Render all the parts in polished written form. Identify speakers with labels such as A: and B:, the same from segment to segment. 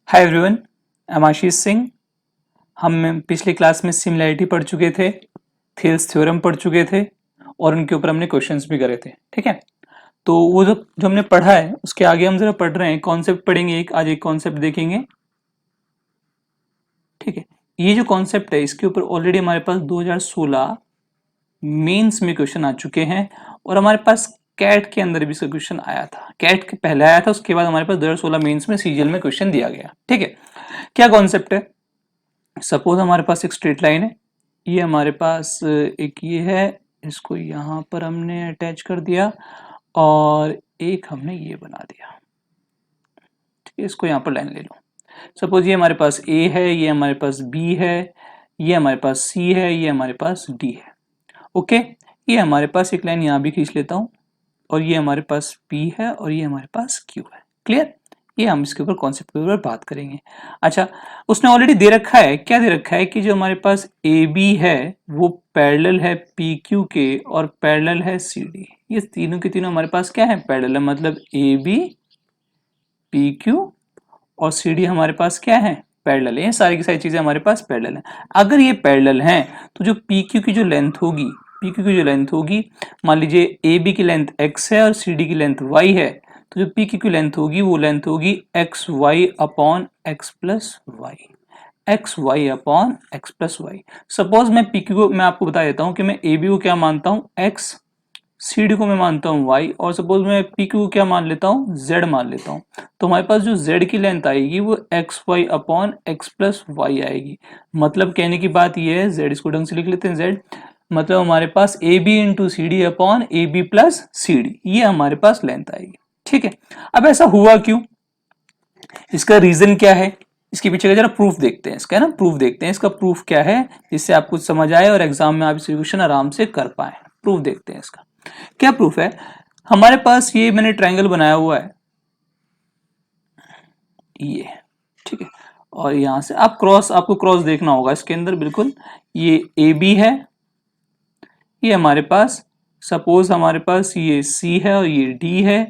A: Hi everyone, I am Ashish Singh. हम पिछली class में सिमिलैरिटी पढ़ चुके थे, थियल्स थ्योरम पढ़ चुके थे और उनके ऊपर हमने क्वेश्चंस भी करे थे। ठीक है, तो वो जो हमने पढ़ा है उसके आगे हम जरा पढ़ रहे हैं, कॉन्सेप्ट पढ़ेंगे। आज एक कॉन्सेप्ट देखेंगे। ठीक है, ये जो कॉन्सेप्ट है इसके ऊपर ऑलरेडी हमारे पास 2016 मेंस में क्वेश्चन आ चुके हैं और हमारे पास कैट के अंदर भी इसका क्वेश्चन आया था। कैट के पहले आया था, उसके बाद हमारे पास 2016 मेंस में सीजीएल में क्वेश्चन दिया गया। ठीक है, क्या कॉन्सेप्ट है? सपोज हमारे पास एक स्ट्रेट लाइन है, ये हमारे पास एक ये है, इसको यहाँ पर हमने अटैच कर दिया और एक हमने ये बना दिया। ठीक है, इसको यहाँ पर लाइन ले लो। सपोज ये हमारे पास ए है, ये हमारे पास बी है, ये हमारे पास सी है, ये हमारे पास डी है। ओके, ये हमारे पास एक लाइन यहाँ भी खींच लेता हूँ और ये हमारे पास पी है और ये हमारे पास क्यू है। क्लियर? ये हम इसके ऊपर कॉन्सेप्ट के ऊपर बात करेंगे। अच्छा, उसने ऑलरेडी दे रखा है, क्या दे रखा है कि जो हमारे पास ए बी है वो पैरेलल है पी क्यू के और पैरेलल है सी डी। ये तीनों के तीनों हमारे पास क्या है? पैरेलल है, मतलब ए बी पी क्यू और सी डी हमारे पास क्या है? पैरेलल है। ये सारी की सारी चीजें हमारे पास पैरेलल है। अगर ये पैरेलल हैं तो जो पी क्यू की जो लेंथ होगी, पी क्यू की जो लेंथ होगी, मान लीजिए ए बी की लेंथ x है और सी डी की लेंथ y है, तो जो पी क्यू की लेंथ होगी वो लेंथ होगी x Y upon x plus Y, X Y upon x plus Y. Suppose मैं पी क्यू को, मैं आपको बता देता हूँ कि मैं ए बी को क्या मानता हूँ? x, सी डी को मैं मानता हूँ y, और सपोज मैं पी क्यू को क्या मान लेता हूँ? z मान लेता हूँ। तो हमारे पास जो z की लेंथ आएगी वो X Y upon x plus Y आएगी। मतलब कहने की बात ये है, z इसको ढंग से लिख लेते हैं, z मतलब हमारे पास A B into C D upon A B plus C D, ये हमारे पास लेंथ आएगी। ठीक है, अब ऐसा हुआ क्यों? इसका रीजन क्या है? इसके पीछे का जरा प्रूफ देखते हैं, इसका ना प्रूफ देखते हैं, इसका प्रूफ क्या है जिससे आपको समझ आए और एग्जाम में आप इस क्वेश्चन आराम से कर पाए। प्रूफ देखते हैं इसका। क्या प्रूफ है? हमारे पास ये मैंने ट्रायंगल बनाया हुआ है ये, ठीक है, और यहां से आप क्रॉस, आपको क्रॉस देखना होगा इसके अंदर। बिल्कुल, ये ए बी है, ये हमारे पास, सपोज हमारे पास ये सी है और ये डी है,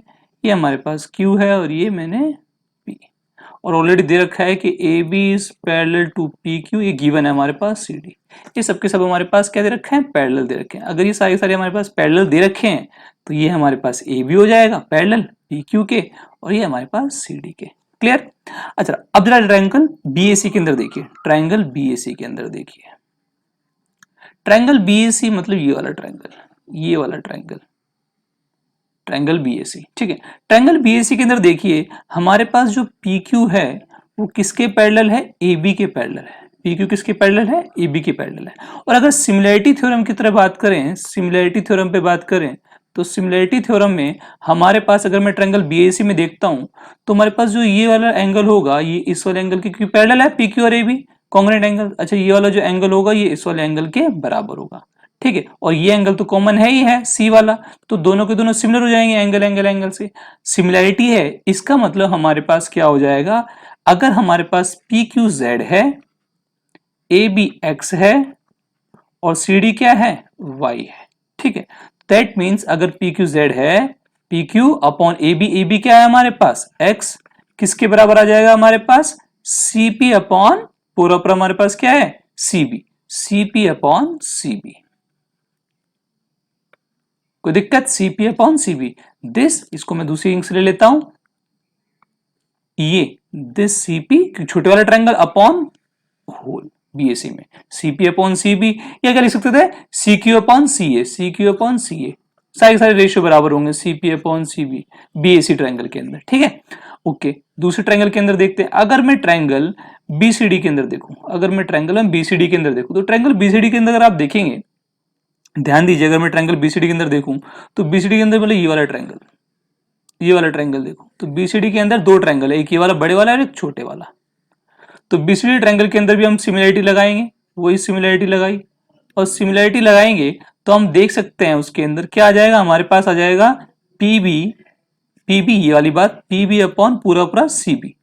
A: ये हमारे पास क्यू है और ये मैंने पी, और ऑलरेडी दे रखा है कि A B is parallel to P Q, ये गिवन है हमारे पास सी डी। ये सबके सब हमारे पास क्या दे रखे हैं? पैरेलल दे रखे हैं। अगर ये सारे सारे हमारे पास पैरेलल दे रखे हैं तो ये हमारे पास ए बी हो जाएगा पैरेलल पी क्यू के, और ये हमारे पास सी डी के। क्लियर? अच्छा, अब जरा ट्रायंगल बी ए सी के अंदर देखिए, ट्रायंगल बी ए सी के अंदर देखिए, ट्रायंगल बी ए सी मतलब ये वाला ट्रायंगल, ये वाला ट्रायंगल, ट्रायंगल बीएसी। ठीक है, ट्रायंगल बीएसी के अंदर देखिए हमारे पास जो पी क्यू है वो किसके पैरेलल है? ए बी के पैरेलल है। पी क्यू किसके पैरेलल है? ए बी के पैरेलल है। और अगर सिमिलैरिटी थ्योरम की तरह बात करें, सिमिलैरिटी थ्योरम पे बात करें, तो सिमिलैरिटी थ्योरम में हमारे पास, अगर मैं ट्रायंगल बीएसी में देखता हूं तो हमारे पास जो ये वाला एंगल होगा ये इस वाले एंगल के पैरेलल है, पी क्यू और ए बी कॉन्ग्रुएंट एंगल। अच्छा, ये वाला जो एंगल होगा ये इस वाले एंगल के बराबर होगा। ठीक है, और ये एंगल तो कॉमन है ही है, सी वाला, तो दोनों के दोनों सिमिलर हो जाएंगे एंगल एंगल एंगल से। सिमिलैरिटी है, इसका मतलब हमारे पास क्या हो जाएगा? अगर हमारे पास पी क्यू जेड है, ए बी एक्स है और सी डी क्या है? वाई है। ठीक है, दैट मीन्स अगर पी क्यू जेड है, P Q upon A B क्या है हमारे पास? एक्स, किसके बराबर आ जाएगा हमारे पास? सी पी अपॉन, पूरा पर हमारे पास क्या है? C B, C P upon C B. कोई दिक्कत? सीपी अपॉन सीबी, दिस, इसको मैं दूसरी इंक से ले लेता हूं, ये दिस सीपी छोटे वाला ट्रायंगल अपॉन होल बीएसी में, सीपी अपॉन सीबी, या क्या लिख सकते थे? CQ upon CA, CQ upon CA, सारे रेशियो बराबर होंगे CP upon CB BAC triangle के अंदर। ठीक है, ओके। दूसरे ट्रायंगल के अंदर देखते हैं, अगर मैं ट्रायंगल बीसीडी के अंदर देखूं, अगर मैं ट्रायंगल बीसीडी के अंदर देखूं, तो ट्रायंगल बीसीडी के अंदर अगर आप देखेंगे, ध्यान दीजिए, अगर मैं ट्रायंगल बीसीडी के अंदर देखूं तो बीसीडी के अंदर मतलब ये वाला ट्रायंगल, ये वाला ट्रायंगल देखो, तो बीसीडी के अंदर दो ट्रायंगल है, एक ये वाला बड़े वाला और एक छोटे वाला। तो बीसीडी ट्रायंगल के अंदर भी हम सिमिलैरिटी लगाएंगे, वही सिमिलैरिटी लगाई, और सिमिलैरिटी लगाएंगे तो हम देख सकते हैं उसके अंदर क्या आ जाएगा, हमारे पास आ जाएगा पीबी, पीबी ये वाली बात, पीबी अपॉन पूरा पूरा सीबी,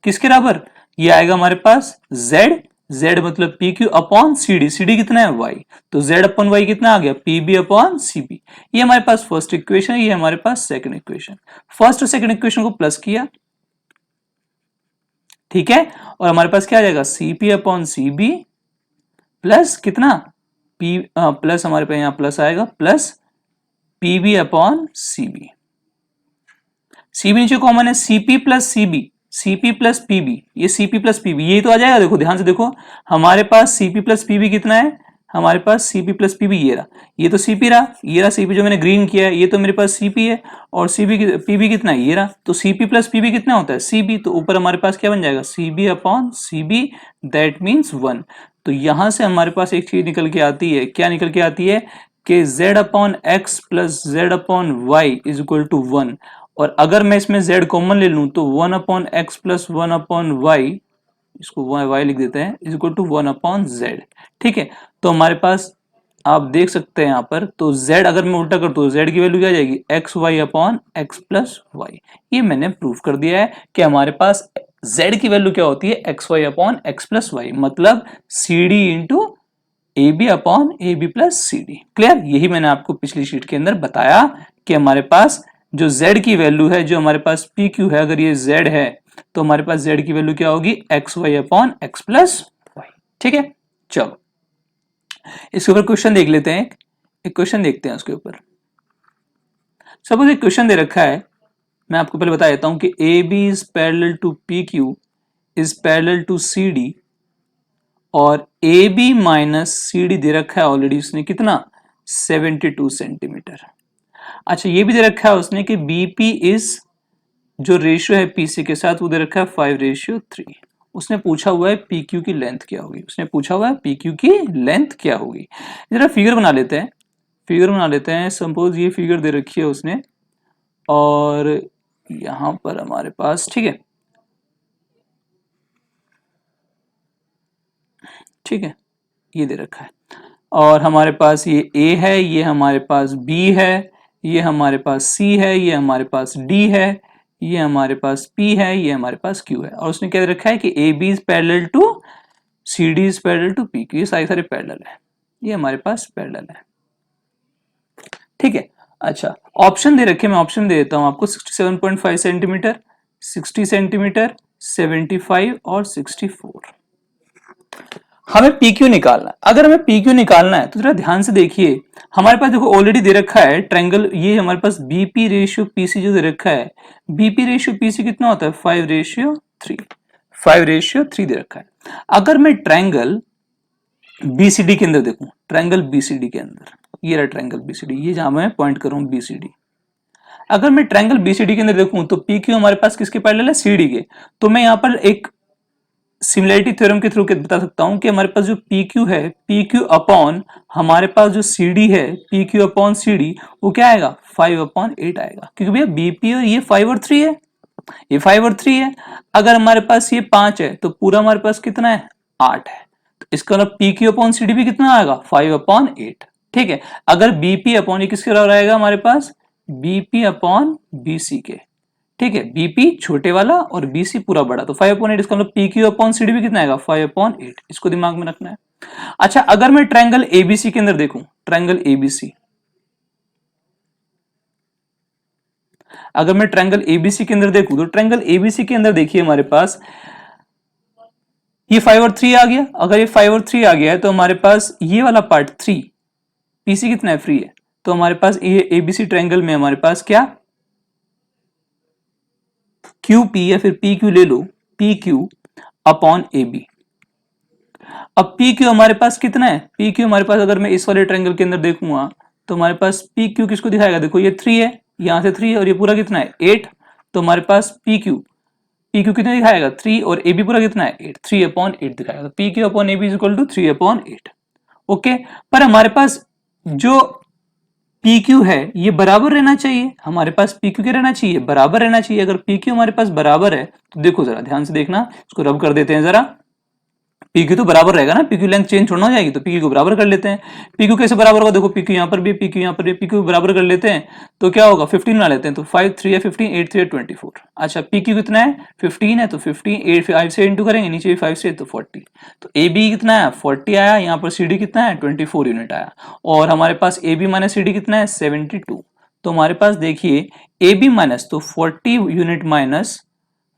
A: किसके बराबर? ये आएगा हमारे पास जेड, z मतलब P Q upon C D, C D कितना है? y, तो z अपॉन y कितना आ गया? P B upon C B. ये हमारे पास फर्स्ट इक्वेशन है, ये हमारे पास सेकंड इक्वेशन। फर्स्ट और सेकंड इक्वेशन को प्लस किया, ठीक है, और हमारे पास क्या आ जाएगा Cp अपॉन Cb प्लस कितना P प्लस हमारे पास यहाँ प्लस आएगा plus Pb upon Cb। Cb नीचे कॉमन है, Cp plus Cb, Cp plus Pb, ये Cp प्लस Pb यही तो आ जाएगा। देखो ध्यान से देखो, हमारे पास Cp प्लस Pb कितना है, हमारे पास Cp प्लस Pb ये रहा, ये तो Cp रहा, ये रहा Cp जो मैंने ग्रीन किया है, ये तो मेरे पास Cp है, और Pb कितना है, ये रहा, तो Cp प्लस Pb कितना होता है Cb, तो ऊपर हमारे पास क्या बन जाएगा Cb upon Cb, that means 1। तो यहां से हमारे पास एक चीज निकल के आती है, क्या निकल के आती है कि z upon x plus z upon y is equal to 1, और अगर मैं इसमें z कॉमन ले लूं तो 1 upon x plus 1 upon y, इसको y लिख देते हैं, is equal to 1 upon z. ठीक है, तो हमारे पास आप देख सकते हैं यहाँ पर, तो z अगर मैं उल्टा कर दूं तो z की वैल्यू क्या आ जाएगी x Y upon x plus y. ये मैंने प्रूव कर दिया है कि हमारे पास z की वैल्यू क्या होती है X Y upon x plus Y, मतलब C D into A B upon A B plus C D. Clear, यही मैंने आपको पिछली शीट के अंदर बताया कि हमारे पास जो z की वैल्यू है, जो हमारे पास पी क्यू है, अगर ये z है तो हमारे पास z की वैल्यू क्या होगी x Y upon x plus y. ठीक है, चलो इसके ऊपर क्वेश्चन देख लेते हैं, एक क्वेश्चन देखते हैं उसके ऊपर। सपोज एक क्वेश्चन दे रखा है, मैं आपको पहले बता देता हूं कि A B is parallel to P Q is parallel to C D, और A B minus C D दे रखा है ऑलरेडी उसने कितना 72 सेंटीमीटर। अच्छा ये भी दे रखा है उसने कि बीपी इज, जो रेशियो है पीसी के साथ वो दे रखा है 5:3। उसने पूछा हुआ है पी क्यू की लेंथ क्या होगी, उसने पूछा हुआ है पी क्यू की लेंथ क्या होगी। जरा फिगर बना लेते हैं, फिगर बना लेते हैं। सपोज ये फिगर दे रखी है उसने, और यहां पर हमारे पास, ठीक है, ठीक है, ये दे रखा है, और हमारे पास ये ए है, ये हमारे पास बी है, ये हमारे पास सी है, ये हमारे पास डी है, ये हमारे पास पी है, ये हमारे पास क्यू है, और उसने क्या दे रखा है कि A B is parallel to C D is parallel to P Q, ये सारे पैरेलल है, ये हमारे पास पैरेलल है। ठीक है, अच्छा ऑप्शन दे रखे, मैं ऑप्शन दे देता हूं आपको 67.5 सेंटीमीटर, 60 सेंटीमीटर, 75 और 64। हमें PQ निकालना है। अगर हमें PQ निकालना है तो जरा ध्यान से देखिए, हमारे पास देखो ऑलरेडी दे रखा है ट्रायंगल, ये हमारे पास BP रेशियो PC जो दे रखा है, BP रेशियो PC कितना होता है 5:3, 5:3 दे रखा है। अगर मैं ट्रायंगल BCD के अंदर देखूं, ट्रायंगल BCD के अंदर, ये रहा ट्रायंगल BCD, ये जहां मैं पॉइंट करूं BCD, अगर मैं ट्रायंगल BCD के अंदर देखूं तो PQ हमारे पास किसके पैरेलल है CD के, तो मैं यहाँ पर एक सिमिलैरिटी थ्योरम के थ्रू बता सकता हूं कि हमारे पास जो PQ है, PQ अपॉन हमारे पास जो CD है, PQ अपॉन CD, वो क्या आएगा 5/8 आएगा, क्योंकि भैया BP और ये 5 और 3 है, ये 5 और 3 है। अगर हमारे पास ये 5 है तो पूरा हमारे पास कितना है 8 है, तो इसका मतलब PQ अपॉन CD भी कितना आएगा 5/8। ठीक है, अगर BP अपॉन ये किसके बराबर आएगा हमारे पास BP अपॉन BC के। ठीक है, बीपी छोटे वाला और बीसी पूरा बड़ा, तो 5/8, इसका मतलब PQ अपॉन CD भी कितना आएगा 5/8, इसको दिमाग में रखना है। अच्छा अगर मैं ट्रायंगल ABC के अंदर देखूं, ट्रायंगल ABC, अगर मैं ट्रायंगल ABC के अंदर देखूं तो ट्रायंगल ABC के अंदर देखिए हमारे पास ये 5 और 3 आ गया। अगर ये 5 और 3 आ गया है तो हमारे पास ये वाला पार्ट 3 PC कितना है फ्री है, तो हमारे पास ये ABC ट्रायंगल में हमारे पास क्या QP या फिर PQ ले लो, PQ अपॉन AB। अब PQ हमारे पास कितना है, PQ हमारे पास अगर मैं इस वाले ट्रायंगल के अंदर देखूंगा तो हमारे पास PQ किसको दिखाएगा, देखो ये 3 है, यहां से 3 है, और ये पूरा कितना है 8, तो हमारे पास PQ कितना दिखाएगा 3, और AB पूरा कितना है 8, 3/8 दिखाएगा, तो PQ upon AB is equal to 3/8। Okay, पर हमारे पास जो PQ है ये बराबर रहना चाहिए, हमारे पास PQ क्या रहना चाहिए बराबर रहना चाहिए। अगर PQ हमारे पास बराबर है तो देखो जरा ध्यान से देखना, इसको रब कर देते हैं जरा, PQ तो बराबर रहेगा ना, PQ लेंथ चेंज छोड़ना हो जाएगी, तो PQ को बराबर कर लेते हैं। PQ कैसे बराबर होगा, देखो PQ यहाँ पर भी, PQ यहाँ पर भी, PQ बराबर कर लेते हैं तो क्या होगा 15 बना लेते हैं, तो 5 3 है 15, 8 3 है 24। अच्छा PQ कितना है 15 है, तो 15 8 5 से इंटू करेंगे, नीचे भी 5 से, तो 40, तो AB कितना है 40 आया, यहाँ पर CD कितना है 24 यूनिट आया, और हमारे पास AB माइनस CD कितना है 72। तो हमारे पास देखिए AB माइनस, तो 40 यूनिट माइनस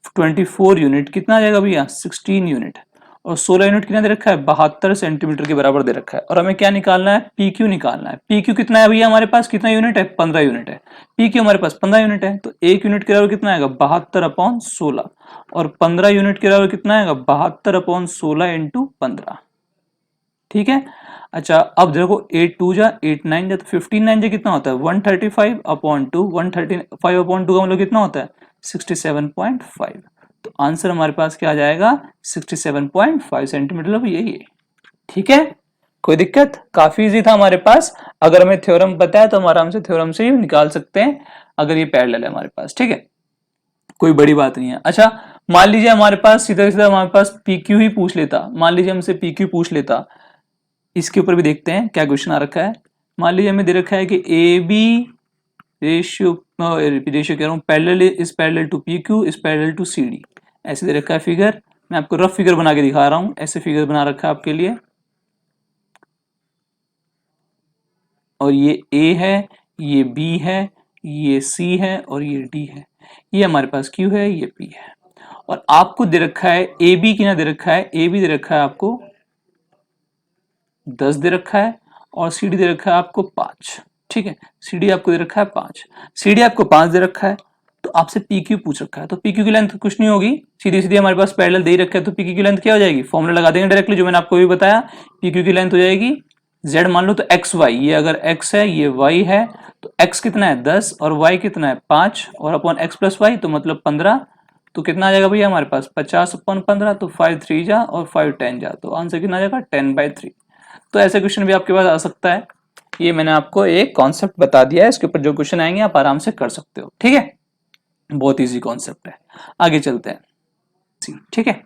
A: 24 यूनिट कितना आ जाएगा भैया 16 यूनिट, और 16 यूनिट कितना दे रखा है 72 सेंटीमीटर के बराबर दे रखा है। और हमें क्या निकालना है पी क्यू निकालना है। पी क्यू कितना है भैया हमारे पास, कितना यूनिट है 15 यूनिट है। पी क्यू हमारे पास 15 यूनिट है, तो एक यूनिट के बराबर कितना आएगा 72/16, और 15 यूनिट के बराबर कितना आएगा 72/16 इंटू 15। ठीक है। अच्छा अब देखो 8 2 जा 8 9 जा, तो 15 9 जा कितना होता है 135/2, 135/2 का मतलब कितना होता है 67.5। तो आंसर हमारे पास क्या आ जाएगा 67.5 सेंटीमीटर, मतलब यही है। ठीक है, कोई दिक्कत, काफी इजी था हमारे पास। अगर हमें थ्योरम पता है तो हम आराम से थ्योरम से ही निकाल सकते हैं, अगर ये पैरेलल है हमारे पास। ठीक है, कोई बड़ी बात नहीं है। अच्छा मान लीजिए हमारे पास सीधा सीधा हमारे पास पी क्यू ही पूछ लेता, मान लीजिए हमसे पी क्यू पूछ लेता। इसके ऊपर भी देखते हैं क्या क्वेश्चन आ रखा है। मान लीजिए हमें दे रखा है कि ए बी रेशियो रेशियो कह रहा हूँ parallel is parallel to P Q is parallel to C D, ऐसे दे रखा है फिगर। मैं आपको रफ फिगर बना के दिखा रहा हूँ, ऐसे फिगर बना रखा है आपके लिए। और ये ए है, ये बी है, ये सी है और ये डी है। ये हमारे पास क्यू है, ये पी है। और आपको दे रखा है ए बी कितना दे रखा है, ए बी दे रखा है आपको 10 दे रखा है, और सी डी दे रखा है आपको 5। ठीक है, सी डी आपको दे रखा है 5, सी डी आपको 5 दे रखा है। तो आपसे पी क्यू पूछ रखा है, तो पी क्यू की लेंथ कुछ नहीं होगी, सीधी सीधी हमारे पास पैरेलल दे ही रखा है, तो पी क्यू की लेंथ क्या हो जाएगी, फॉर्मूला लगा देंगे डायरेक्टली जो मैंने आपको भी बताया। पी क्यू की लेंथ हो जाएगी z मान लो तो एक्स वाई, ये अगर x है ये y है, तो x कितना है 10 और y कितना है 5, और अपॉन x प्लस वाई तो मतलब 15। तो कितना आ जाएगा भैया हमारे पास 50/15, तो 5 3 जा और 5 10 जा, तो आंसर कितना आ जाएगा 10/3। तो ऐसे क्वेश्चन भी आपके पास आ सकता है। ये मैंने आपको एक कॉन्सेप्ट बता दिया है, इसके ऊपर जो क्वेश्चन आएंगे आप आराम से कर सकते हो। ठीक है, बहुत इजी कॉन्सेप्ट है। आगे चलते हैं। ठीक है,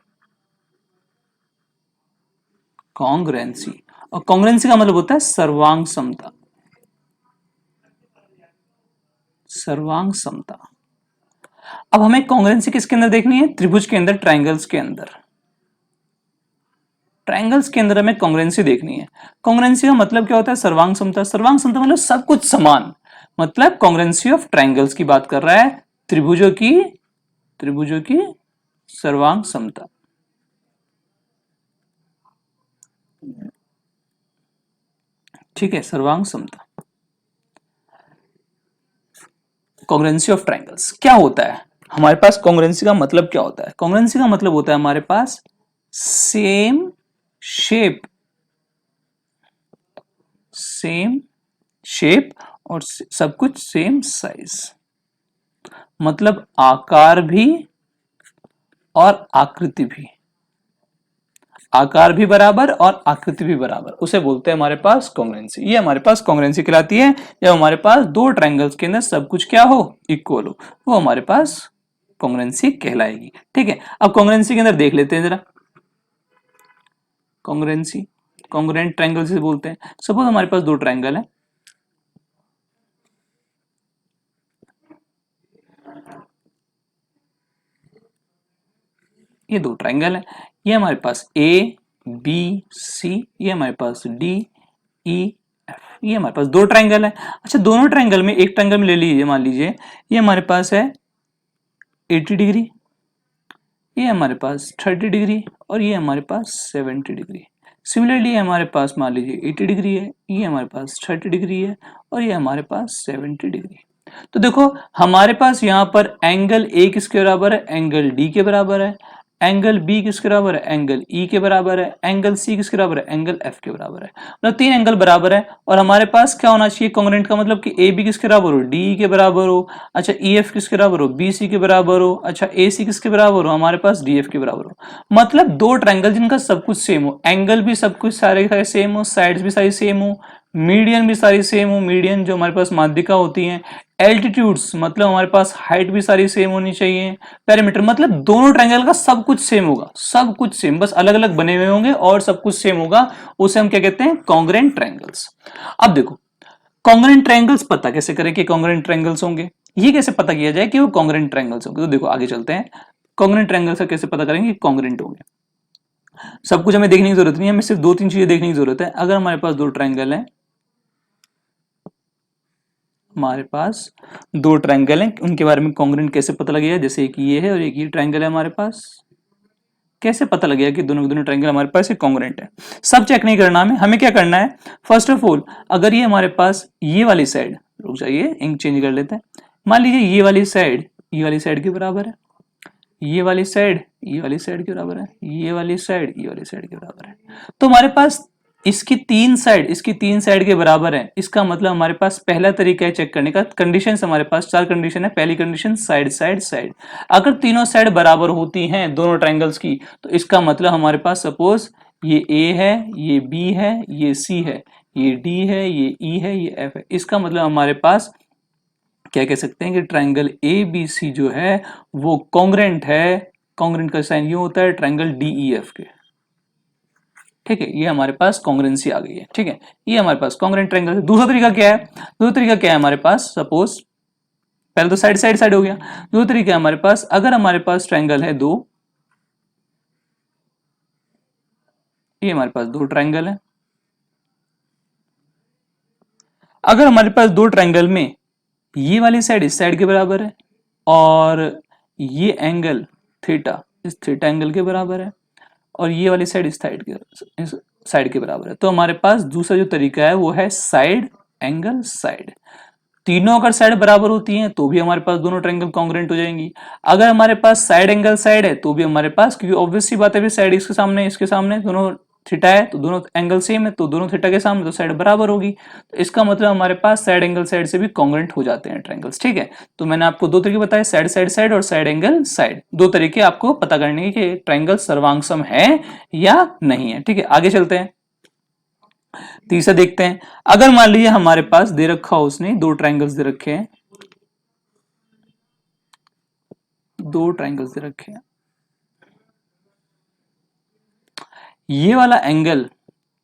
A: कॉन्ग्रुएंसी, और कॉन्ग्रुएंसी का मतलब होता है सर्वांग समता, सर्वांग समता। अब हमें कॉन्ग्रुएंसी किसके अंदर देखनी है, त्रिभुज के अंदर, ट्रायंगल्स के अंदर। ट्रायंगल्स के अंदर हमें कॉन्ग्रुएंसी देखनी है। कॉन्ग्रुएंसी का मतलब क्या होता है सर्वांग समता, सर्वांग समता मतलब सब कुछ समान, मतलब कॉन्ग्रुएंसी ऑफ ट्रायंगल्स की बात कर रहा है, त्रिभुजों की, त्रिभुजों की सर्वांग समता। ठीक है, सर्वांग समता, कॉन्ग्रुएंसी ऑफ ट्रायंगल्स क्या होता है हमारे पास, कॉन्ग्रुएंसी का मतलब क्या होता है, कॉन्ग्रुएंसी का मतलब होता है हमारे पास सेम शेप, सेम शेप और सब कुछ सेम साइज, मतलब आकार भी और आकृति भी, आकार भी बराबर और आकृति भी बराबर, उसे बोलते हैं हमारे पास कॉन्ग्रुएंसी। ये हमारे पास कॉन्ग्रुएंसी कहलाती है जब हमारे पास दो ट्रायंगल्स के अंदर सब कुछ क्या हो, इक्वल हो, वो हमारे पास कॉन्ग्रुएंसी कहलाएगी। ठीक है, अब कॉन्ग्रुएंसी के अंदर देख लेते हैं जरा, कॉन्ग्रुएंसी, कॉन्ग्रुएंट ट्रायंगल से बोलते हैं। सपोज हमारे पास दो ट्रायंगल है, ये दो ट्रायंगल है, ये हमारे पास ए बी सी, ये हमारे पास डी ई एफ, ये हमारे पास दो ट्रायंगल है। अच्छा दोनों ट्रायंगल में, एक ट्रायंगल में ले लीजिए, मान लीजिए ये हमारे पास है 80 डिग्री, ये हमारे पास 30 डिग्री और ये हमारे पास 70 डिग्री। सिमिलरली हमारे पास मान लीजिए 80 डिग्री है, ये हमारे पास 30 डिग्री है और ये हमारे पास 70 डिग्री। तो देखो हमारे पास यहाँ पर एंगल ए किसके बराबर है, एंगल डी के बराबर है, एंगल बी किसके बराबर है, एंगल ई के बराबर है, एंगल सी किसके बराबर है, एंगल एफ के बराबर है, मतलब तीन एंगल बराबर है। और हमारे पास क्या होना चाहिए कॉन्ग्रुएंट का मतलब कि ए बी किसके बराबर हो, डी के बराबर हो, अच्छा ई एफ किसके बराबर हो, बी सी के बराबर हो, अच्छा ए सी किसके बराबर हो, हमारे पास डी एफ के बराबर हो। मतलब दो ट्रायंगल जिनका सब कुछ सेम हो, एंगल भी सब कुछ सारे सारे सेम हो, साइड्स भी सारी सेम हो, मीडियन भी सारी सेम हो, मीडियन जो हमारे पास माध्यिका होती है, एल्टीट्यूड्स मतलब हमारे पास हाइट भी सारी सेम होनी चाहिए, पैरामीटर मतलब दोनों ट्रायंगल का सब कुछ सेम होगा, सब कुछ सेम, बस अलग अलग बने हुए होंगे और सब कुछ सेम होगा, उसे हम क्या कहते हैं कॉन्ग्रुएंट ट्रायंगल्स। अब देखो कॉन्ग्रुएंट ट्रायंगल्स पता कैसे करें कि कॉन्ग्रुएंट ट्रायंगल्स होंगे, ये कैसे पता किया जाए कि वो कॉन्ग्रुएंट ट्रायंगल्स होंगे, तो देखो आगे चलते हैं। कॉन्ग्रुएंट ट्रायंगल्स का कैसे पता करेंगे कि कॉन्ग्रुएंट होंगे, सब कुछ हमें देखने की जरूरत नहीं है, हमें सिर्फ दो तीन चीजें देखने की जरूरत है। अगर हमारे पास दो ट्रायंगल है, हमारे पास दो ट्रायंगल हैं, उनके बारे में कॉन्ग्रुएंट कैसे पता लगेगा? जैसे एक ये है और एक ये ट्रायंगल है हमारे पास, कैसे पता लगेगा कि दोनों के दोनों ट्रायंगल हमारे पास कॉन्ग्रुएंट है? सब चेक नहीं करना हमें क्या करना है, फर्स्ट ऑफ ऑल अगर ये हमारे पास ये वाली साइड, रुक जाइए इंक चेंज कर लेते हैं, मान लीजिए ये वाली साइड के बराबर है, ये वाली साइड ये वाली साइड के बराबर है, ये वाली साइड ये वाली साइड के बराबर है, तो हमारे पास इसकी तीन साइड के बराबर है। इसका मतलब हमारे पास पहला तरीका है चेक करने का, कंडीशन हमारे पास चार कंडीशन है। पहली कंडीशन साइड साइड साइड, अगर तीनों साइड बराबर होती हैं दोनों ट्रायंगल्स की, तो इसका मतलब हमारे पास सपोज ये ए है, ये बी है, ये सी है, ये डी है, ये ई है, ये एफ है, इसका मतलब हमारे पास क्या कह सकते हैं कि ट्रायंगल ए बी सी जो है वो कॉन्ग्रुएंट है। कॉन्ग्रुएंट का साइन ये होता है ट्रायंगल डी ई एफ के, ठीक है, ये हमारे पास कॉन्ग्रुएंसी आ गई है, ठीक है, ये हमारे पास कॉन्ग्रुएंट ट्रायंगल है। दूसरा तरीका क्या है? दूसरा तरीका क्या है हमारे पास, सपोज पहले तो साइड साइड साइड हो गया, दूसरा तरीका है हमारे पास, अगर हमारे पास ट्रायंगल है दो, ये हमारे पास दो ट्रायंगल है, अगर हमारे पास दो ट्रायंगल में ये वाली साइड इस साइड के बराबर है और ये एंगल थीटा इस थीटा एंगल के बराबर है और ये वाली साइड इस साइड के बराबर है, तो हमारे पास दूसरा जो तरीका है वो है साइड एंगल साइड। तीनों अगर साइड बराबर होती हैं तो भी हमारे पास दोनों ट्रायंगल कॉन्ग्रुएंट हो जाएंगी। अगर हमारे पास साइड एंगल साइड है तो भी हमारे पास, क्योंकि ऑब्वियस सी बात है साइड इसके सामने दोनों थीटा है तो दोनों एंगल सेम है, तो दोनों थीटा के सामने तो साइड बराबर होगी, तो इसका मतलब हमारे पास साइड एंगल साइड से भी कॉन्ग्रुएंट हो जाते हैं ट्रायंगल्स, ठीक है। तो मैंने आपको दो तरीके बताए, साइड साइड साइड और साइड एंगल साइड, दो तरीके आपको पता करने के ट्रायंगल सर्वांगसम है या नहीं है, ठीक है। आगे चलते हैं, तीसरा देखते हैं। अगर मान लीजिए हमारे पास दे रखा हो उसने दो ट्रायंगल्स दे रखे हैं, दो ट्रायंगल्स दे रखे हैं, ये वाला एंगल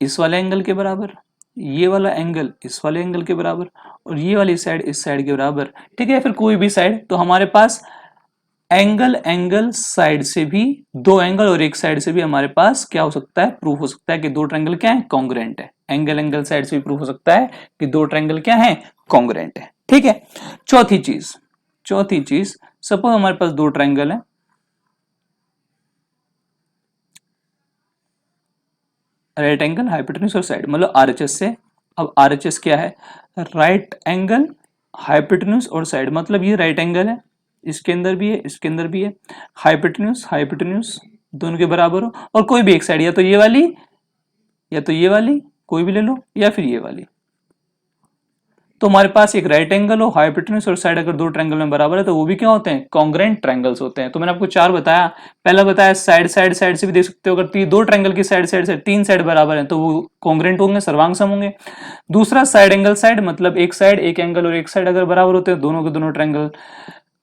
A: इस वाले एंगल के बराबर, ये वाला एंगल इस वाले एंगल के बराबर और ये वाली साइड इस साइड के बराबर, ठीक है, फिर कोई भी साइड, तो हमारे पास एंगल एंगल साइड से भी, दो एंगल और एक साइड से भी हमारे पास क्या हो सकता है, प्रूफ हो सकता है कि दो ट्रायंगल क्या है, कॉन्ग्रुएंट है। एंगल एंगल साइड से भी प्रूफ हो सकता है कि दो ट्रायंगल क्या है, कॉन्ग्रुएंट है, ठीक है। चौथी चीज सपोज हमारे पास दो ट्रायंगल है, राइट एंगल हाइपोटेन्यूज और साइड, मतलब आरएचएस से। अब आरएचएस क्या है, राइट एंगल हाइपोटेन्यूज और साइड, मतलब ये राइट एंगल है, इसके अंदर भी है इसके अंदर भी है, हाइपोटेन्यूज दोनों के बराबर हो, और कोई भी एक साइड, या तो ये वाली या तो ये वाली, कोई भी ले लो, या फिर ये वाली, तो हमारे पास एक राइट एंगल हो, हाइपोटेन्यूज और साइड अगर दो ट्रायंगल में बराबर है तो वो भी क्या होते हैं, कॉन्ग्रुएंट ट्रायंगल्स होते हैं। तो मैंने आपको चार बताया, पहला बताया साइड साइड साइड से भी देख सकते हो, अगर दो ट्रायंगल की साइड साइड से तीन साइड बराबर है तो वो कॉन्ग्रुएंट होंगे, सर्वांगसम होंगे। दूसरा साइड एंगल साइड, मतलब एक साइड एक एंगल और एक साइड अगर बराबर होते हैं दोनों के दोनों ट्रायंगल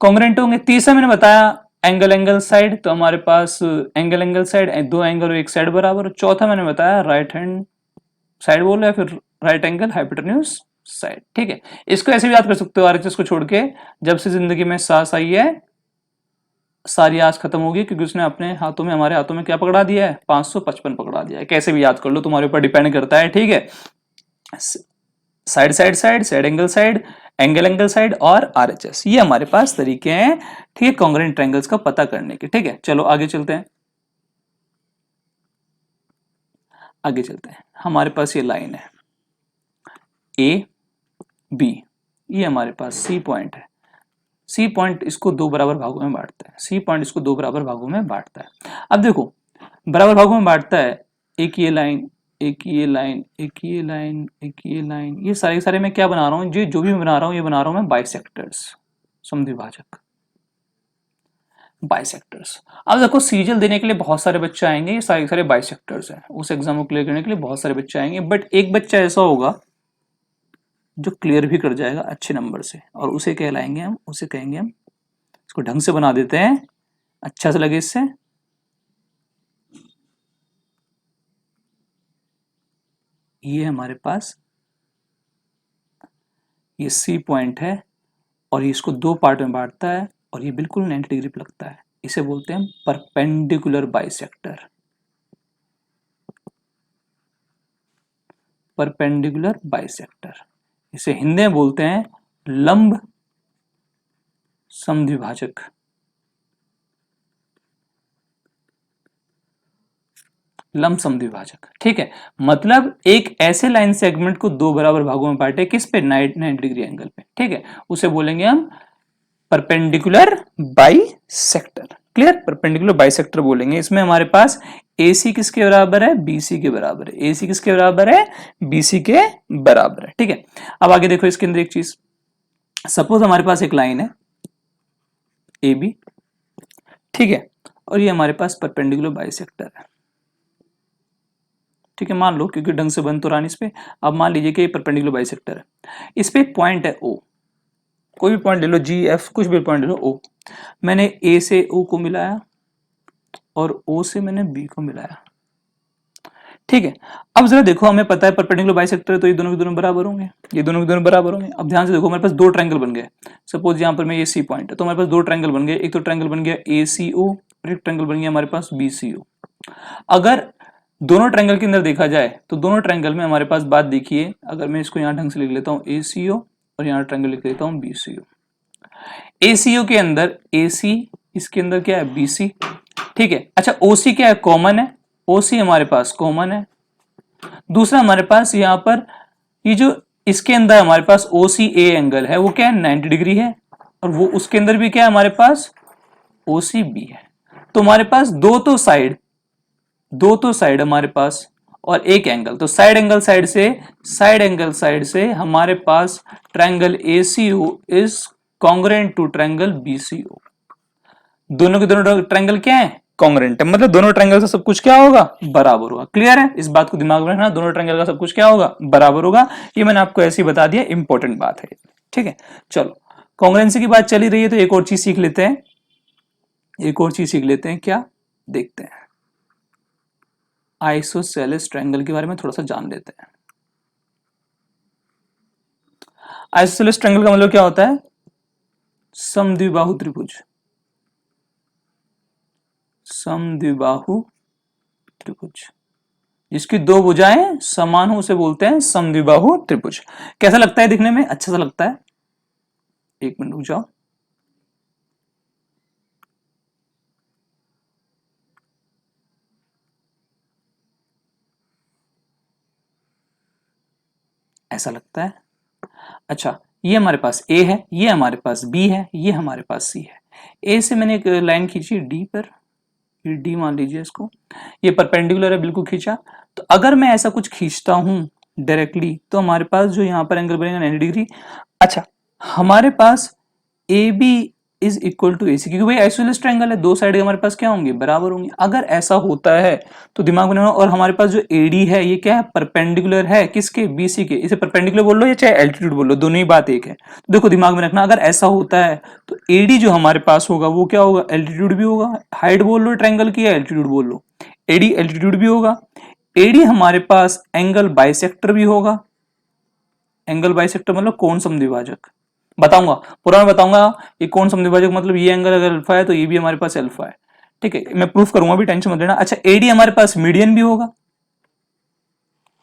A: कॉन्ग्रुएंट होंगे। तीसरा मैंने बताया एंगल एंगल साइड, तो हमारे पास एंगल एंगल साइड दो एंगल और एक साइड बराबर। चौथा मैंने बताया राइट हैंड साइड बोल या फिर राइट एंगल हाइपोटेन्यूज साइड, ठीक है। इसको ऐसे भी याद कर सकते हो आरएचएस को छोड़ के, जब से जिंदगी में सांस आई है सारी आस खत्म होगी, क्योंकि उसने अपने हाथों में, हमारे हाथों में क्या पकड़ा दिया है, 555 पकड़ा दिया है। कैसे भी याद कर लो, तुम्हारे ऊपर डिपेंड करता है, ठीक है। Side side side, side angle side, angle angle side और आरएचएस, ये हमारे पास तरीके हैं, ठीक है, कॉन्ग्रुएंट ट्रायंगल्स का पता करने के, ठीक है। चलो आगे चलते हैं, आगे चलते हैं। हमारे पास ये लाइन है ए बी, ये हमारे पास सी पॉइंट है, सी पॉइंट इसको दो बराबर भागों में बांटता है, सी पॉइंट इसको दो बराबर भागों में बांटता है। अब देखो बराबर भागों में बांटता है, एक ये लाइन एक ये लाइन एक ये लाइन एक ये लाइन, ये सारे के सारे मैं क्या बना रहा हूँ, जो भी मैं बना रहा हूँ ये बना रहा हूँ मैं बाइसेक्टर्स, समद्विभाजक, बाइसेक्टर्स। अब देखो सीरियल देने के लिए बहुत सारे बच्चे आएंगे, ये सारे सारे बाइसेक्टर्स हैं, उस एग्जाम को क्लियर करने के लिए बहुत सारे बच्चे आएंगे, बट एक बच्चा ऐसा होगा जो क्लियर भी कर जाएगा अच्छे नंबर से, और उसे कहलाएंगे हम, उसे कहेंगे हम, इसको ढंग से बना देते हैं अच्छा से लगे इससे, ये हमारे पास ये सी पॉइंट है और ये इसको दो पार्ट में बांटता है और ये बिल्कुल 90 डिग्री पे लगता है, इसे बोलते हैं परपेंडिकुलर बाइसेक्टर, परपेंडिकुलर बाइसेक्टर, इसे हिंदी में बोलते हैं लंब समद्विभाजक। लंब समद्विभाजक, ठीक है। मतलब एक ऐसे लाइन सेगमेंट को दो बराबर भागों में बांटे, किस पे, 90 डिग्री एंगल पे, ठीक है। उसे बोलेंगे हम perpendicular bisector. Clear, perpendicular bisector बोलेंगे। इसमें हमारे पास AC किसके बराबर है, BC के बराबर है। AC किसके बराबर है, BC के बराबर है, ठीक है। अब आगे देखो इसके अंदर एक चीज, सपोज हमारे पास एक लाइन है AB, ठीक है, और ये हमारे पास परपेंडिकुलर बाइसेक्टर है, ठीक है। मान लो, क्योंकि ढंग से बन तो रहा नहीं इस पे। अब मान लीजिए कि ये परपेंडिकुलर बाइसेक्टर है, इस पे एक पॉइंट है O, कोई भी पॉइंट ले लो, GF, कुछ भी पॉइंट ले लो, O। मैंने A से O को मिलाया और O से मैंने B को मिलाया, ठीक है। अब जरा देखो, हमें पता है परपेंडिकुलर बाइसेक्टर है तो ये दोनों के दोनों बराबर होंगे, ये दोनों के दोनों बराबर होंगे। अब ध्यान से देखो, हमारे पास दो ट्रायंगल बन गए। सपोज यहाँ पर मैं ये C पॉइंट है, तो हमारे पास दो ट्रायंगल बन गए। एक तो ट्रायंगल बन गया ACO और एक ट्रायंगल बन गया हमारे पास BCO। अगर दोनों ट्रायंगल के अंदर देखा जाए तो दोनों ट्रायंगल में हमारे पास बात देखिए, अगर मैं इसको यहाँ ढंग से लिख लेता हूँ ACO और यहाँ ट्रायंगल लिख लेता हूँ BCO। ACO के अंदर AC, इसके अंदर क्या है BC, ठीक है। अच्छा, OC क्या है, कॉमन है, OC हमारे पास कॉमन है। दूसरा हमारे पास यहाँ पर ये जो इसके अंदर हमारे पास OCA एंगल है वो क्या है, 90 डिग्री है, और वो उसके अंदर भी क्या है हमारे पास OCB है। तो हमारे पास दो तो साइड हमारे पास और एक एंगल, तो साइड एंगल साइड से हमारे पास triangle ACO is congruent to triangle BCO। दोनों के दोनों ट्रायंगल क्या है, कॉन्ग्रुएंट है, मतलब दोनों ट्रायंगल का सब कुछ क्या होगा, बराबर होगा। क्लियर है, इस बात को दिमाग में रखना, दोनों ट्रायंगल का सब कुछ क्या होगा, बराबर होगा। ये मैंने आपको ऐसे ही बता दिया, इंपॉर्टेंट बात है, ठीक है। चलो, कॉन्ग्रुएंसी की बात चली रही है तो एक और चीज सीख लेते हैं, क्या देखते हैं, आइसोसेलेस ट्रायंगल के बारे में थोड़ा सा जान लेते हैं। आइसोसेलेस ट्रायंगल का मतलब क्या होता है, समद्विबाहु त्रिभुज। समद्विबाहु त्रिभुज जिसकी दो भुजाएं समान हो उसे बोलते हैं समद्विबाहु त्रिभुज। कैसा लगता है दिखने में, अच्छा सा लगता है। एक मिनट रुक जाओ, ऐसा लगता है। अच्छा, ये हमारे पास A है, ये हमारे पास B है, ये हमारे पास C है। A से मैंने एक लाइन खींची D पर, ये D मान लीजिए इसको, ये परपेंडिकुलर है, बिल्कुल खींचा। तो अगर मैं ऐसा कुछ खींचता हूं डायरेक्टली तो हमारे पास जो यहां पर एंगल बनेगा 90 डिग्री। अच्छा, हमारे पास A B is equal to AC, क्योंकि भाई आइसोसेलेस ट्रायंगल है, दो साइड हमारे पास क्या होंगे, बराबर होंगे। अगर ऐसा होता है तो दिमाग में रखना। और हमारे पास जो AD है ये क्या है, परपेंडिकुलर है किसके, BC के। इसे परपेंडिकुलर बोल लो या चाहे एल्टीट्यूड बोल लो, दोनों ही बात एक है। तो देखो दिमाग में रखना, अगर ऐसा होता है तो AD जो हमारे पास होगा वो क्या होगा, एल्टीट्यूड भी होगा। हाइट बोल लो ट्रायंगल की या एल्टीट्यूड बोल लो, AD एल्टीट्यूड भी होगा। AD हमारे पास एंगल बाइसेक्टर भी होगा। एंगल बाइसेक्टर मतलब कोण समद्विभाजक, बताऊंगा पूरा, मैं बताऊंगा ये कोण समद्विभाजक मतलब ये एंगल अगर अल्फा है तो ये भी हमारे पास अल्फा है, ठीक है। मैं प्रूफ करूंगा भी, टेंशन मत लेना। अच्छा, एडी हमारे पास मीडियन भी होगा,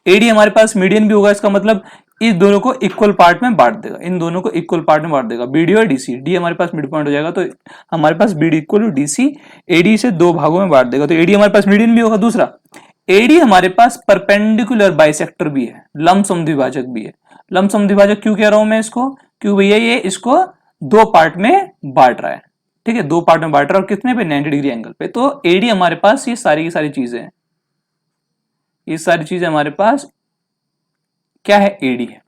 A: एडी हमारे पास मीडियन भी होगा, इसका मतलब इस दोनों को इक्वल पार्ट में बांट देगा, इन दोनों को इक्वल पार्ट में बांट देगा, बीडी और डीसी। डी हमारे पास मिड पॉइंट हो जाएगा तो हमारे पास BD equal to DC, AD से दो भागों में बांट देगा, तो एडी हमारे पास मीडियन भी होगा। दूसरा, एडी हमारे पास परपेंडिकुलर बाइसेक्टर भी है, लंब समद्विभाजक भी है। लंब समद्विभाजक क्यों कह रहा हूं मैं इसको, क्यों भैया ये इसको दो पार्ट में बांट रहा है, ठीक है, दो पार्ट में बांट रहा है, और कितने पे, 90 डिग्री एंगल पे। तो एडी हमारे पास ये सारी की सारी चीजें हैं, ये सारी चीजें हमारे पास क्या है, एडी है।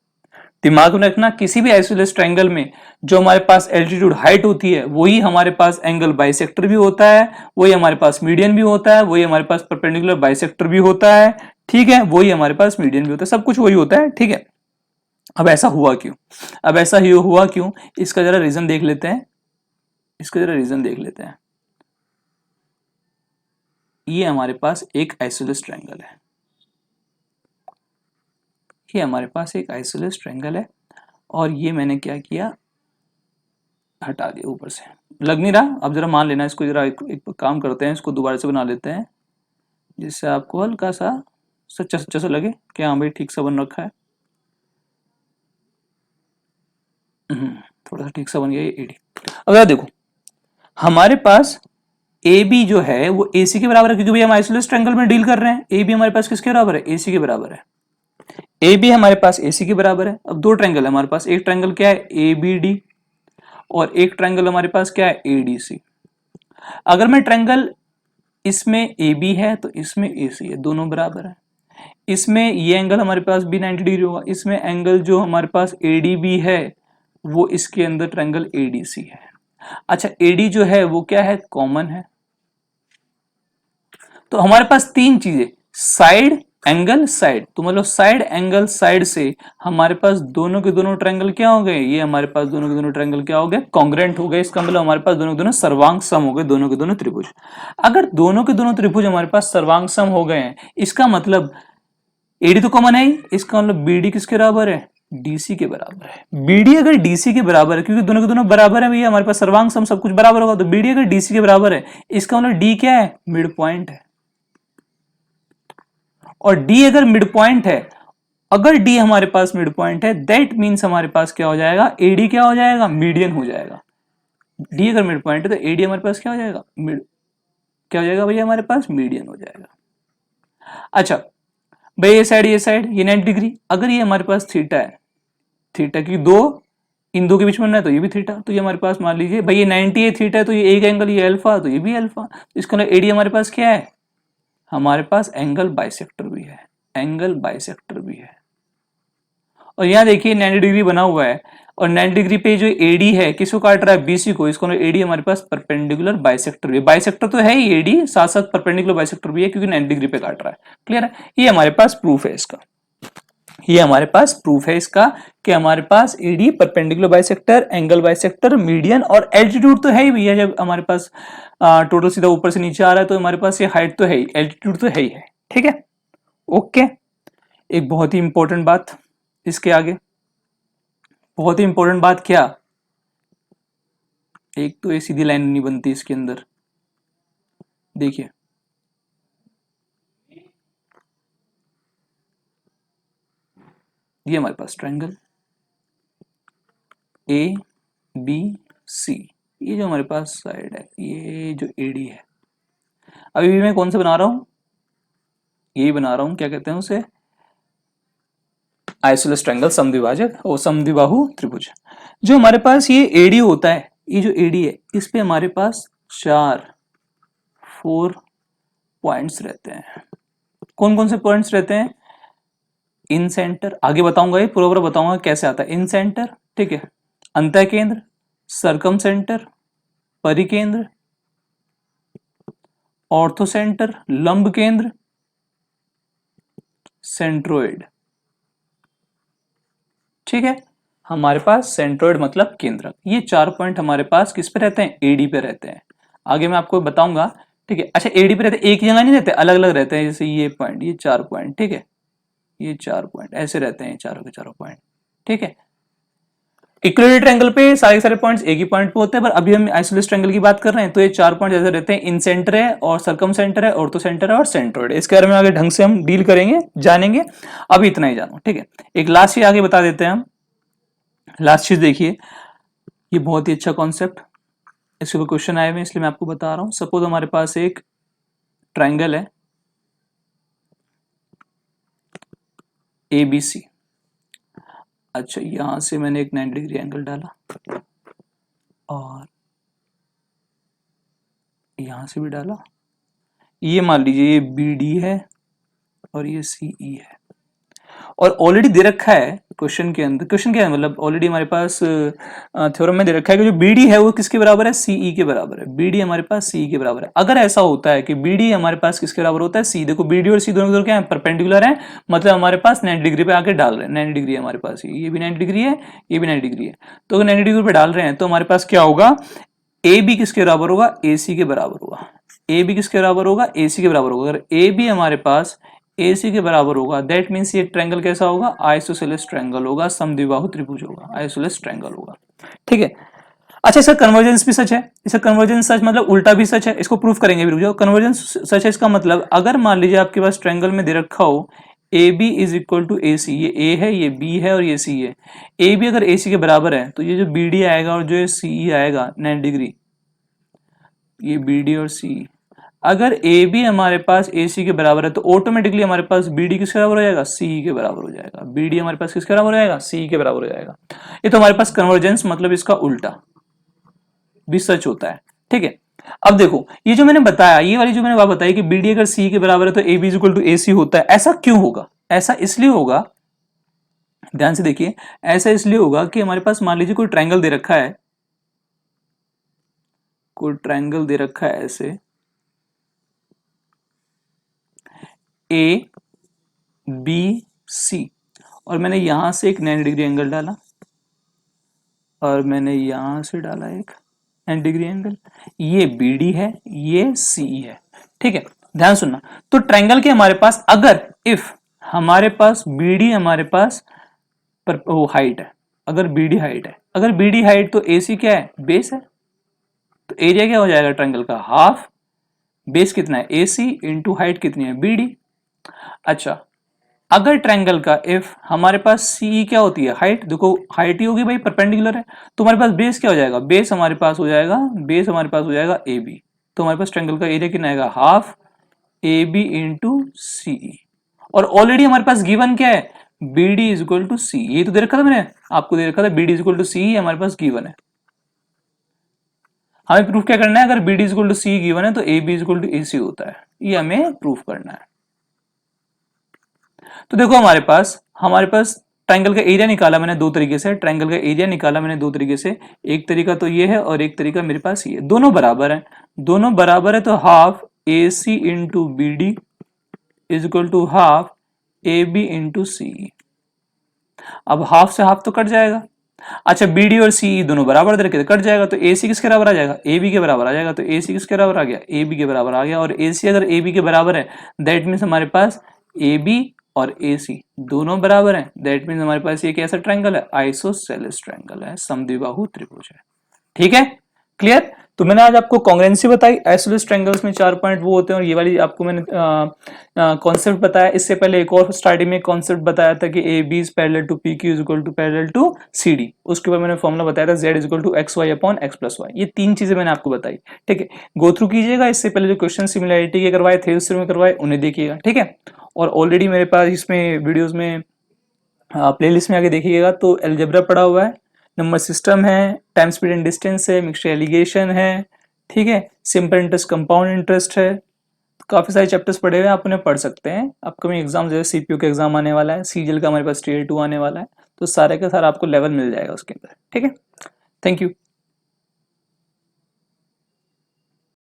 A: दिमाग में रखना, किसी भी आइसोसेलेस ट्रायंगल में जो हमारे पास एल्टीट्यूड हाइट होती है वही हमारे पास एंगल बाइसेक्टर भी होता है, वही हमारे पास मीडियन भी होता है, वही हमारे पास परपेंडिकुलर बाइसेक्टर भी होता है, ठीक है, वही हमारे पास मीडियन भी होता है, सब कुछ वही होता है, ठीक है। अब ऐसा हुआ क्यों, अब ऐसा ही हुआ क्यों, इसका जरा रीजन देख लेते हैं, इसका जरा रीजन देख लेते हैं। ये हमारे पास एक आइसोसेलेस ट्रायंगल है, ये हमारे पास एक आइसोसेलेस ट्रायंगल है, और ये मैंने क्या किया, हटा दिया ऊपर से, लग नहीं रहा। अब जरा मान लेना इसको, जरा एक काम करते हैं, इसको दोबारा से बना लेते हैं जिससे आपको हल्का सा सच्चा सच्चा सा लगे कि हाँ भाई ठीक सा बन रखा है। थोड़ा सा ठीक सा बन गया ये एडी। अब देखो हमारे पास ए बी जो है वो ए सी के बराबर है, क्योंकि भैया हम आइसोलेस ट्रायंगल में डील कर रहे हैं। ए बी हमारे पास किसके बराबर है? ए सी के बराबर है। ए बी हमारे पास ए सी के बराबर है। अब दो ट्रायंगल है हमारे पास, एक ट्रायंगल क्या है ए बी डी, और एक ट्रायंगल हमारे पास क्या है ए डी सी। अगर मैं ट्रायंगल इसमें ए बी है तो इसमें ए सी है, दोनों बराबर है। इसमें ये एंगल हमारे पास भी 90 डिग्री होगा। इसमें एंगल जो हमारे पास ए डी बी है वो इसके अंदर ट्रायंगल ए डी सी है। अच्छा ए डी जो है वो क्या है? कॉमन है। तो हमारे पास तीन चीजें, साइड एंगल साइड, तो मतलब साइड एंगल साइड से हमारे पास दोनों के दोनों ट्रायंगल क्या हो गए? ये हमारे पास दोनों के दोनों ट्रायंगल क्या हो गए? कॉन्ग्रुएंट हो गए। इसका मतलब हमारे पास दोनों के दोनों सर्वांग सम हो गए, दोनों के दोनों त्रिभुज। अगर दोनों के दोनों त्रिभुज हमारे पास सर्वांग सम हो गए हैं, इसका मतलब एडी तो कॉमन है ही, इसका मतलब बीडी किसके बराबर है? डीसी के बराबर है। बीडी अगर डीसी के बराबर है, क्योंकि दोनों के दोनों बराबर है भैया, हमारे पास सर्वांग सम सब कुछ बराबर होगा, तो बीडी अगर डीसी के बराबर है, इसका मतलब डी क्या है? मिड पॉइंट है। और डी अगर मिड पॉइंट है, अगर डी हमारे पास मिड पॉइंट है, दैट मीन्स हमारे पास क्या हो जाएगा? एडी क्या हो जाएगा? मीडियन हो जाएगा। डी अगर मिड पॉइंट है तो एडी हमारे पास क्या हो जाएगा? मिड क्या हो जाएगा भैया? हमारे पास मीडियन हो जाएगा। अच्छा भाई ये साइड ये 90 डिग्री, अगर ये हमारे पास थीटा है, थीटा की दो इन दो के बीच में ना, तो ये भी थीटा, तो ये हमारे पास मान लीजिए भाई ये 90 है, थीटा है, तो ये एक एंगल ये अल्फा, तो ये भी अल्फा, तो इसका मतलब एडी हमारे पास क्या है? हमारे पास एंगल बाइसेक्टर भी है, एंगल बाइसेक्टर भी है। और यहाँ देखिए 90 डिग्री बना हुआ है, और 90 डिग्री पे जो एडी है किसको काट रहा है? बीसी को। इसको एडी हमारे पास परपेंडिकुलर बाइसेक्टर भी है। बाइसेक्टर तो है ही एडी, साथ साथ परपेंडिकुलर बाइसेक्टर भी है, क्योंकि 90 डिग्री पे काट रहा है। क्लियर है? ये हमारे पास प्रूफ है इसका, ये हमारे पास प्रूफ है इसका कि हमारे पास AD perpendicular bisector, angle bisector, median और एल्टीट्यूड तो है ही भैया। जब हमारे पास टोटल सीधा ऊपर से नीचे आ रहा है तो हमारे पास ये हाइट तो है ही, एल्टीट्यूड तो है ही है। ठीक है, ओके। एक बहुत ही इंपॉर्टेंट बात इसके आगे, बहुत ही इंपॉर्टेंट बात क्या? एक तो ये सीधी लाइन नहीं बनती इसके अंदर, देखिए ये हमारे पास ट्रायंगल ए बी सी, ये जो हमारे पास साइड है, ये जो एडी है, अभी भी मैं कौन सा बना रहा हूं? यही बना रहा हूं, क्या कहते हैं उसे? आइसोलेस ट्रायंगल, समद्विभाजक और समद्विबाहु त्रिभुज। जो हमारे पास ये एडी होता है, ये जो एडी है, इस पे हमारे पास 4 पॉइंट्स रहते हैं। कौन कौन से पॉइंट्स रहते हैं? इन सेंटर, आगे बताऊंगा, ये पूरा बताऊंगा कैसे आता है। इन सेंटर, ठीक है, अंतः केंद्र, सर्कम सेंटर, परिकेंद्र, ऑर्थो सेंटर, लंब केंद्र, सेंट्रोइड। ठीक है, हमारे पास सेंट्रोइड मतलब केंद्रक। ये 4 पॉइंट हमारे पास किस पे रहते हैं? एडी पे रहते हैं। आगे मैं आपको बताऊंगा। ठीक है, अच्छा एडी पे रहते हैं, एक जगह नहीं रहते, अलग अलग रहते हैं। जैसे ये पॉइंट, ये 4 पॉइंट, ठीक है, ये 4 पॉइंट ऐसे रहते हैं, चारों के चारों पॉइंट। ठीक है, इक्विलेटरल ट्रायंगल पे सारे के सारे पॉइंट्स एक ही पॉइंट पे होते हैं, पर अभी हम आइसोलेस ट्रायंगल की बात कर रहे हैं, तो ये 4 पॉइंट ऐसे रहते हैं। इन सेंटर है, और सर्कम सेंटर है, ऑर्थो सेंटर है, और सेंट्रोइड। इसके बारे में आगे ढंग से हम डील करेंगे, जानेंगे। अभी इतना ही जानो। ठीक है, एक लास्ट चीज आगे बता देते हैं हम। लास्ट चीज देखिए, ये बहुत ही अच्छा कॉन्सेप्ट, इसके ऊपर क्वेश्चन आए हुए हैं, इसलिए मैं आपको बता रहा हूं। सपोज हमारे पास एक ट्रायंगल है ABC। अच्छा यहां से मैंने एक 90 डिग्री एंगल डाला, और यहां से भी डाला। ये मान लीजिए ये BD है और ये CE है, और ऑलरेडी दे रखा है क्वेश्चन के अंदर। क्वेश्चन क्या है मतलब, ऑलरेडी हमारे पास थ्योरम में दे रखा है कि जो BD है वो किसके बराबर है? CE के बराबर है। BD हमारे पास CE के बराबर है। अगर ऐसा होता है कि BD हमारे पास किसके बराबर होता है? C। देखो BD और C दोनों के दोनों क्या है? परपेंडिकुलर है, मतलब हमारे पास 90 डिग्री पे आके डाल रहे हैं। 90 डिग्री है हमारे पास, ये भी 90 डिग्री है, ये भी 90 डिग्री है। तो अगर 90 डिग्री पे डाल रहे हैं तो हमारे पास क्या होगा? AB किसके बराबर होगा? AC के बराबर होगा। AB किसके बराबर होगा? AC के बराबर होगा। अगर AB हमारे पास AC के बराबर होगा, दैट मीन्स ये ट्रायंगल कैसा होगा? आइसोसेलेस ट्रायंगल होगा, समद्विबाहु त्रिभुज होगा, आइसोसेलेस ट्रायंगल होगा। ठीक है, अच्छा इसका कन्वर्जेंस भी सच है। इसका कन्वर्जेंस सच मतलब उल्टा भी सच है, इसको प्रूफ करेंगे भी। रुक जाओ, कन्वर्जेंस सच है इसका मतलब, अगर मान लीजिए आपके पास ट्रायंगल में दे रखा हो A B is equal to A C, ये ए है, ये बी है और ये सी है। ए बी अगर ए सी के बराबर है तो ये जो बी डी आएगा और जो ये सी ई आएगा 90 डिग्री, ये बी डी और सी। अगर ए बी हमारे पास ए सी के बराबर है तो ऑटोमेटिकली हमारे पास बी डी किसके बराबर हो जाएगा, सी के बराबर हो जाएगा। बी डी हमारे पास किसके बराबर हो जाएगा, सी के बराबर हो जाएगा। ये तो हमारे पास कन्वर्जेंस मतलब इसका उल्टा भी सच होता है, ठीक है। अब देखो ये जो मैंने बताया, ये वाली जो मैंने बात बताई कि बी डी अगर सी के बराबर है तो A B is equal to A C होता है, ऐसा क्यों होगा? ऐसा इसलिए होगा, ध्यान से देखिए, ऐसा इसलिए होगा कि हमारे पास मान लीजिए कोई ट्रायंगल दे रखा है, कोई ट्रायंगल दे रखा है ऐसे ए बी सी, और मैंने यहां से एक 90 डिग्री एंगल डाला और मैंने यहां से डाला एक 90 डिग्री एंगल, ये बी डी है, ये सी है, ठीक है। ध्यान सुनना, तो ट्रायंगल के हमारे पास अगर इफ हमारे पास बी डी हमारे पास पर वो हाइट है, अगर बी डी हाइट है, अगर बी डी हाइट तो ए सी क्या है, बेस है, तो एरिया क्या हो जाएगा ट्रायंगल का, हाफ बेस कितना है ए सी इंटू हाइट कितनी है बी डी। अच्छा, अगर ट्रायंगल का इफ हमारे पास सी क्या होती है, हाइट, देखो हाइट ही होगी भाई, परपेंडिकुलर है, तो हमारे पास बेस क्या हो जाएगा, बेस हमारे पास हो जाएगा, बेस हमारे पास हो जाएगा ए बी, तो हमारे पास ट्रायंगल का एरिया कितना आएगा, half A B into C. और ऑलरेडी हमारे पास गिवन क्या है, B D is equal to C, ये तो दे रखा था मैंने आपको, दे रखा था B D is equal to C, हमारे पास गिवन है। हमें प्रूफ क्या करना है, अगर B D is equal to C given है तो A B is equal to A C होता है, ये हमें प्रूफ करना है। तो देखो हमारे पास ट्रायंगल का एरिया निकाला मैंने दो तरीके से, ट्रायंगल का एरिया निकाला मैंने दो तरीके से, एक तरीका तो ये है और एक तरीका मेरे पास ये, दोनों बराबर है, दोनों बराबर है, तो half A C into B D is equal to half A B into C. अब हाफ से हाफ तो कट जाएगा, अच्छा बी डी और सी दोनों बराबर दे रखे कट जाएगा, तो ए सी किसके बराबर आ जाएगा, ए बी के बराबर आ जाएगा, तो ए सी किसके बराबर आ गया, ए बी के बराबर आ गया। और ए सी अगर ए बी के बराबर है दैट मीन्स हमारे पास ए बी और ए सी दोनों बराबर हैं, दैट मीन्स हमारे पास ये कैसा ट्रायंगल है, आइसोसेलेस ट्रायंगल है, समद्विबाहु त्रिभुज है, ठीक है, क्लियर। तो मैंने आज आपको कॉन्ग्रुएंसी बताई, आइसोसेलेस ट्रायंगल्स में 4 पॉइंट वो होते हैं, और ये वाली आपको मैंने कॉन्सेप्ट बताया। इससे पहले एक और स्टार्टिंग में कॉन्सेप्ट बताया था कि A B is parallel to P Q is equal to parallel to C D, उसके बाद मैंने फॉर्मूला बताया था z is equal to x Y upon x plus y. ये 3 चीजें मैंने आपको बताई, ठीक है, गो थ्रू कीजिएगा। इससे पहले जो क्वेश्चन सिमिलैरिटी के करवाए थे उससे में करवाए उन्हें देखिएगा, ठीक है। और ऑलरेडी मेरे पास इसमें वीडियोज में प्लेलिस्ट में आके देखिएगा तो अलजेब्रा पड़ा हुआ है, नंबर सिस्टम है, टाइम स्पीड एंड डिस्टेंस है, मिक्सचर एलिगेशन है, ठीक है, सिंपल इंटरेस्ट, कंपाउंड इंटरेस्ट है, काफी सारे चैप्टर्स पढ़े हुए हैं, आप उन्हें पढ़ सकते हैं। अपकमिंग एग्जाम जैसे सीपीयू का एग्जाम आने वाला है, सीजीएल का हमारे पास टियर 2 आने वाला है, तो सारे का सारा आपको लेवल मिल जाएगा उसके अंदर, ठीक है। Thank you.